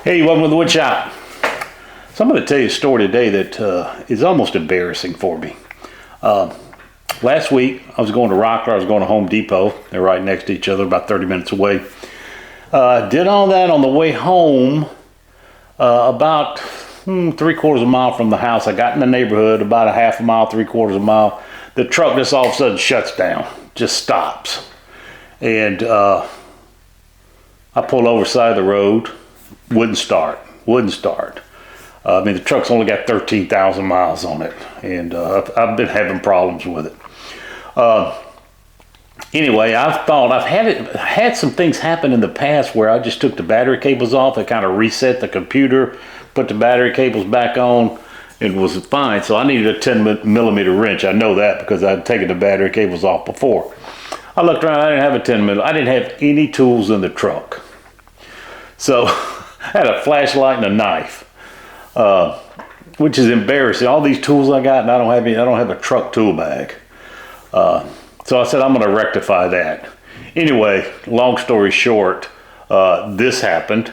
Hey, welcome to the wood shop. So I'm going to tell you a story today that is almost embarrassing for me. Last week I was going to Rockler, I was going to Home Depot. They're right next to each other, about 30 minutes away. Did all that on the way home, about 3/4 of a mile from the house. I got in the neighborhood, about a half a mile, 3/4 of a mile. The truck just all of a sudden shuts down, just stops. And I pulled over the side of the road. Wouldn't start. I mean, the truck's only got 13,000 miles on it, and I've been having problems with it. Anyway, I've had some things happen in the past where I just took the battery cables off. I kind of reset the computer, put the battery cables back on, and was fine. So I needed a 10mm wrench. I know that because I'd taken the battery cables off before. I looked around. I didn't have a 10mm. I didn't have any tools in the truck. So I had a flashlight and a knife, which is embarrassing. All these tools I got, and I don't have a truck tool bag. So I said, I'm going to rectify that. Anyway, long story short, this happened.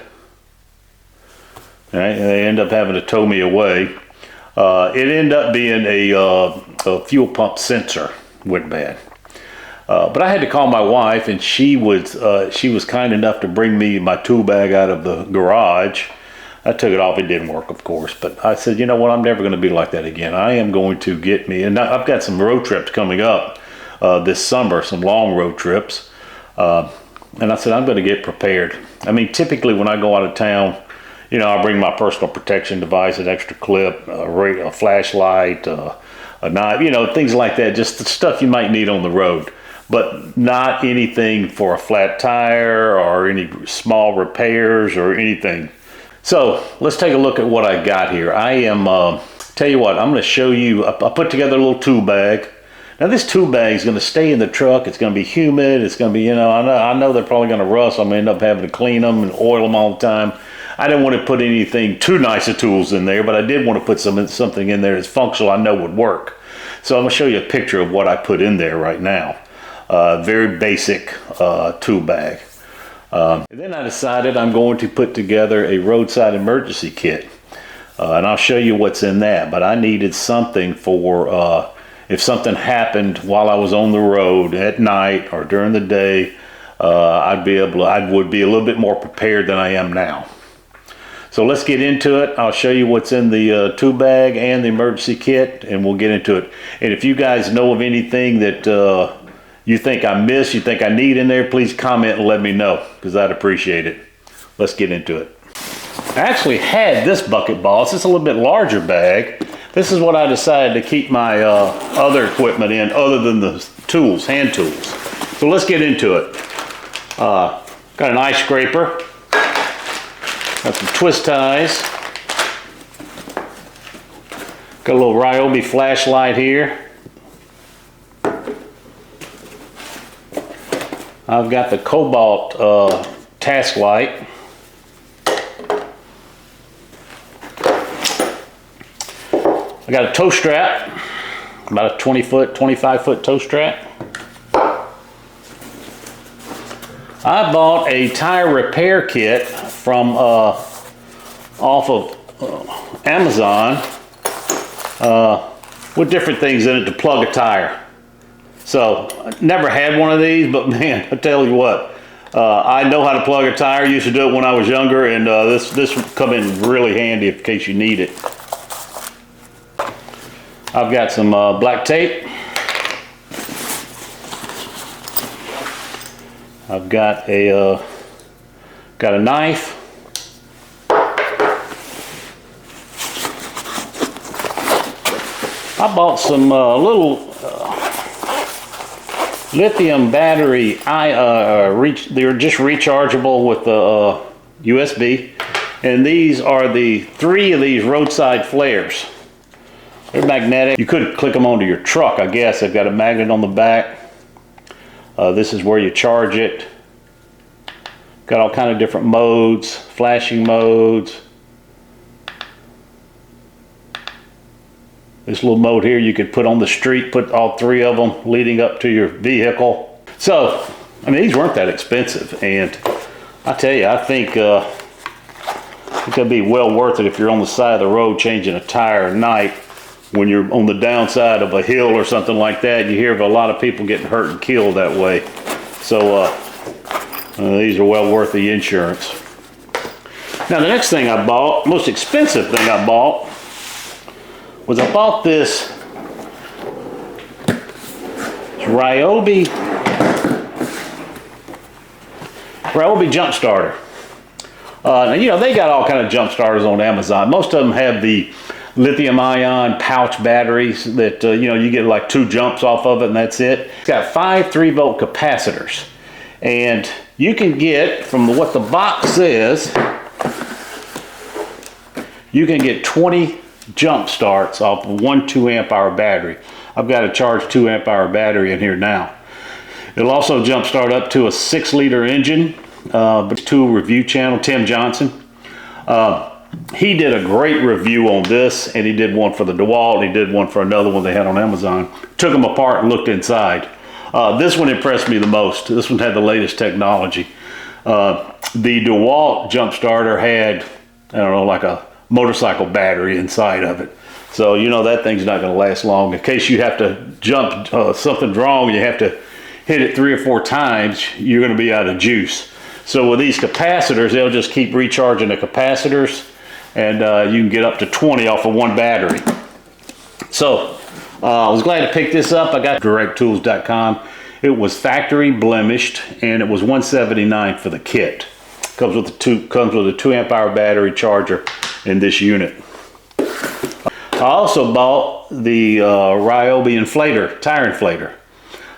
Right? And they ended up having to tow me away. It ended up being a fuel pump sensor went bad. But I had to call my wife, and she was kind enough to bring me my tool bag out of the garage. I took it off. It didn't work, of course. But I said, you know what? I'm never going to be like that again. I am going to get me, and I've got some road trips coming up this summer, some long road trips. And I said, I'm going to get prepared. I mean, typically when I go out of town, you know, I bring my personal protection device, an extra clip, a flashlight, a knife, you know, things like that. Just the stuff you might need on the road. But not anything for a flat tire or any small repairs or anything. So let's take a look at what I got here. I am, tell you what, I'm going to show you, I put together a little tool bag. Now this tool bag is going to stay in the truck. It's going to be humid. It's going to be, you know, I know they're probably going to rust. I'm going to end up having to clean them and oil them all the time. I didn't want to put anything too nice of tools in there, but I did want to put something in there that's functional I know would work. So I'm going to show you a picture of what I put in there right now. Very basic tool bag. And then I decided I'm going to put together a roadside emergency kit. And I'll show you what's in that. But I needed something for if something happened while I was on the road at night or during the day, I would be a little bit more prepared than I am now. So let's get into it. I'll show you what's in the tool bag and the emergency kit, and we'll get into it. And if you guys know of anything that you think I missed, you think I need in there, please comment and let me know, because I'd appreciate it. Let's get into it. I actually had this bucket ball. It's just a little bit larger bag. This is what I decided to keep my other equipment in, other than the tools, hand tools. So let's get into it. Got an ice scraper. Got some twist ties. Got a little Ryobi flashlight here. I've got the Cobalt task light. I got a tow strap, about a 25-foot tow strap. I bought a tire repair kit from off of Amazon with different things in it to plug a tire. So, I never had one of these, but man, I tell you what, I know how to plug a tire. Used to do it when I was younger, and this would come in really handy in case you need it. I've got some black tape. I've got a knife. I bought some little lithium battery. They're just rechargeable with the USB, and these are the 3 of these roadside flares. They're magnetic. You could click them onto your truck, I guess. They've got a magnet on the back. This is where you charge it. Got all kind of different modes, flashing modes. This little mode here you could put on the street, put all 3 of them leading up to your vehicle. So, I mean, these weren't that expensive, and I tell you, I think It could be well worth it if you're on the side of the road changing a tire at night when you're on the downside of a hill or something like that. You hear of a lot of people getting hurt and killed that way. So these are well worth the insurance. Now the next thing I bought, most expensive thing I bought, was I bought this Ryobi jump starter. Now, you know, they got all kind of jump starters on Amazon. Most of them have the lithium ion pouch batteries that, you know, you get like 2 jumps off of it and that's it. It's got 5 3-volt capacitors. And you can get, from what the box says, you can get 20 jump starts off of 1 2-amp-hour battery. I've got a charged 2-amp-hour battery in here now. It'll also jump start up to a 6-liter engine. To a review channel, Tim Johnson. He did a great review on this, and he did one for the DeWalt, he did one for another one they had on Amazon. Took them apart and looked inside. This one impressed me the most. This one had the latest technology. The DeWalt jump starter had, I don't know, like a motorcycle battery inside of it. So you know that thing's not going to last long. In case you have to jump something wrong, you have to hit it 3 or 4 times, you're going to be out of juice. So with these capacitors, they'll just keep recharging the capacitors, and you can get up to 20 off of 1 battery. So I was glad to pick this up. I got directtools.com. It was factory blemished, and it was $179 for the kit. Comes with a 2-amp-hour battery charger in this unit. I also bought the Ryobi inflator, tire inflator.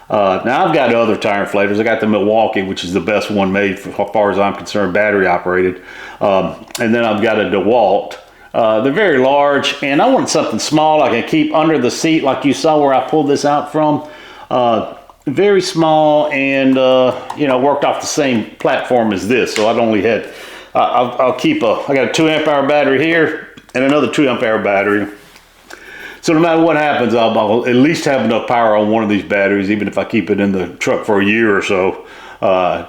Now I've got other tire inflators. I got the Milwaukee, which is the best one made as far as I'm concerned, battery operated. And then I've got a DeWalt. They're very large, and I wanted something small I can keep under the seat like you saw where I pulled this out from. Very small, and you know, worked off the same platform as this. So I've only had, I'll keep I got a 2-amp-hour battery here and another 2-amp-hour battery. So no matter what happens, I'll at least have enough power on one of these batteries, even if I keep it in the truck for a year or so,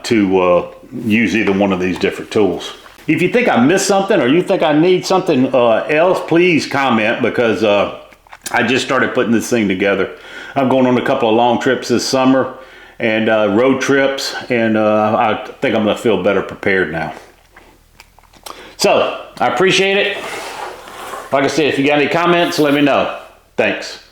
to use either one of these different tools. If you think I missed something or you think I need something else, please comment, because I just started putting this thing together. I'm going on a couple of long trips this summer and road trips, and I think I'm going to feel better prepared now. So I appreciate it. Like I said, if you got any comments, let me know. Thanks.